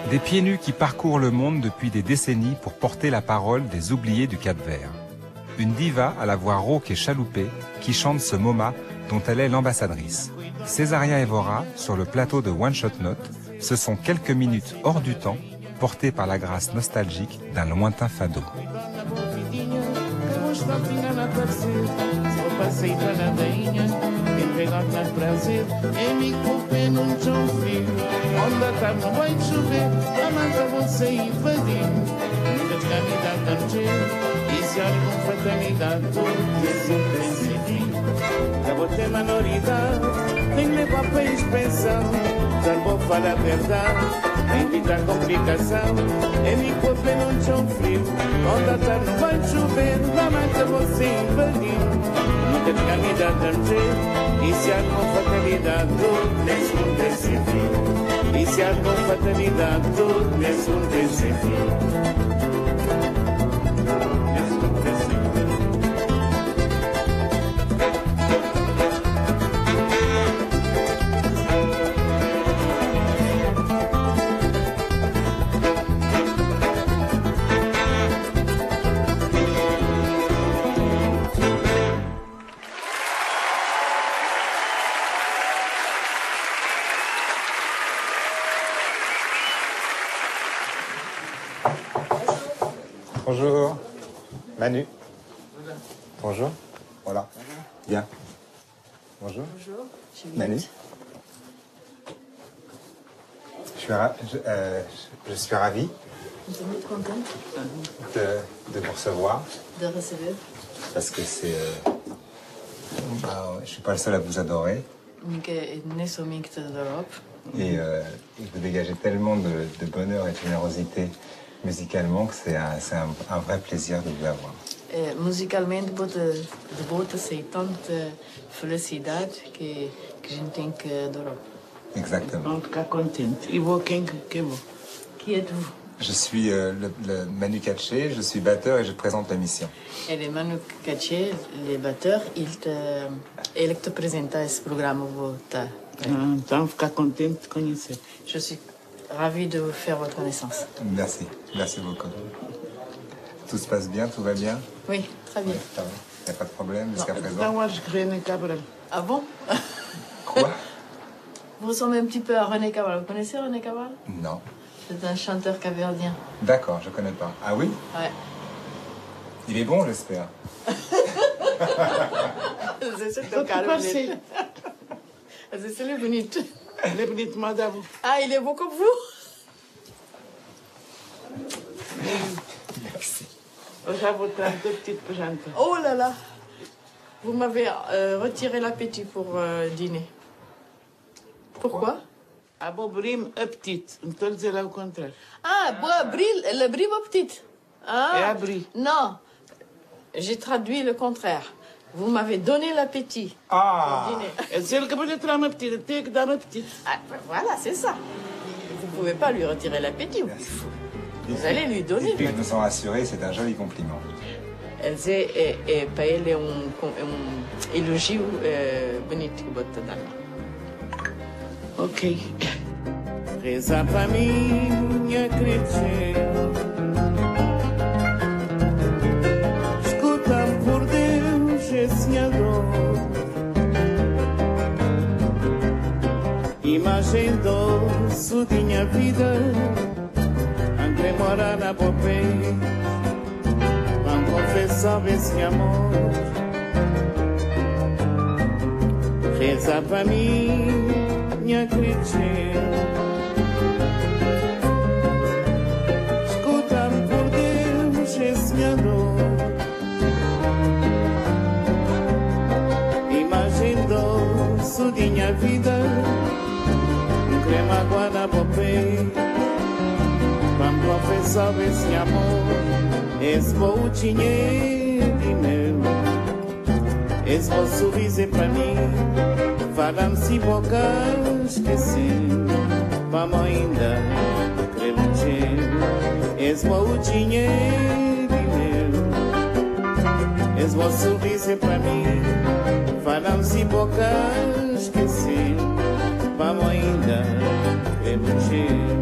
Des pieds nus qui parcourent le monde depuis des décennies pour porter la parole des oubliés du Cap-Vert. Une diva à la voix rauque et chaloupée qui chante ce MoMA dont elle est l'ambassadrice. Césaria Évora, sur le plateau de One Shot Note, ce sont quelques minutes hors du temps, portées par la grâce nostalgique d'un lointain fado. Já vou ter manoridade, nem levar para inspeção. Já vou falar a verdade, evitar complicação. É meu corpo e não chão frio. Onde a tarde não vai chover, na mata você invadir. Nunca tinha me dado um jeito, e se há com fatalidade, tudo nesse mundo tem sem fim. E se há com fatalidade, tudo nesse mundo tem sem fim. Bonjour. Manu. Bonjour. Voilà. Bien. Bonjour. Bonjour. Manu. Je suis ravi Nous sommes très contents de vous recevoir de recevoir. parce que c'est... je suis pas le seul à vous adorer. Et vous dégagez tellement de bonheur et de générosité musicalement que c'est un vrai plaisir de vous avoir. Musicalmente, de bote sei tanta felicidade que a gente tem que adorar. Exactement. Vamos ficar contente. E vou quem que vou? Qui êtes-vous? Je suis le Manu Katché, je suis batteur et je présente la mission. Ele é Manu Katché, ele é batteur, ele que te apresenta esse programa. Então, ficar contente de conhecer. Je suis ravie de vous faire votre connaissance. Merci, merci beaucoup. Tout se passe bien, tout va bien? Oui, très bien. Ça va. Il n'y a pas de problème jusqu'à présent? Então, acho que René Cabral. Ah bon? Quoi? Vous ressemblez un petit peu à René Cabral. Vous connaissez René Cabral? Non. C'est un chanteur capverdien. D'accord, je connais pas. Ah oui? Ouais. Il est bon, j'espère. Ze zit elkaar bonito. Ze zijn heel bonito. Ele é bonito, madame. Ah, il est beau comme vous? Merci. Eu já vou trazer deux petites para jantar. Oh là là! Vous m'avez retiré l'appétit pour dîner. Pourquoi? Abobrim apetite. Não estou a dizer ao contrário. Ah, le brie petite. Ah, Et abri. Non, j'ai traduit le contraire. Vous m'avez donné l'appétit Ah! pour dîner. É dizer que eu vou lhe tirar um apetite. Eu tenho que dar um apetite. Ah, voilà, c'est ça. Vous ne pouvez pas lui retirer l'appétit. Vous allez lui donner. Et puis je me sens rassuré, c'est un joli compliment. Para ele é elogio bonito que bota dar. Ok. Reza para mim, minha crescer. Escuta-me por Deus, esse ador. Imagem doce de minha vida. André mora na Bopé. Vamos confessar esse amor. Reza para mim, minha crescer. Escuta-me por Deus, esse ador. Imagem doce de minha vida. Um creme água na boca. confessava esse amor, esse bom dinheiro de meu, esse bom sorriso é para mim, falando-se boca esquecer, vamos ainda querer mexer, esse bom dinheiro de meu, esse bom sorriso é para mim, falando-se boca esquecer, vamos ainda querer mexer.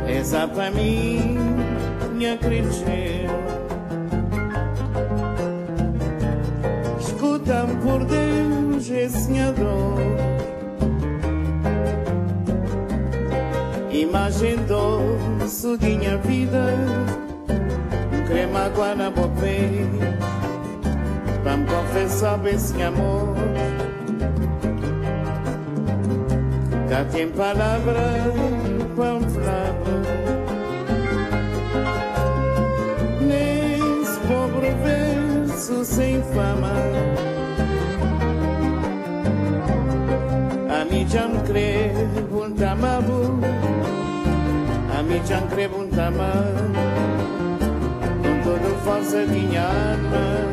Essa pra mim, minha crescer. Escuta-me por Deus, esse dor. Imagem doce de minha vida, crema água na boca, pra me confessar esse amor. Já tem palavra para me falar. Nesse pobre verso sem fama, a mim já me crê um tamabu, a mim já me crê um tamabu, com toda força de minha alma.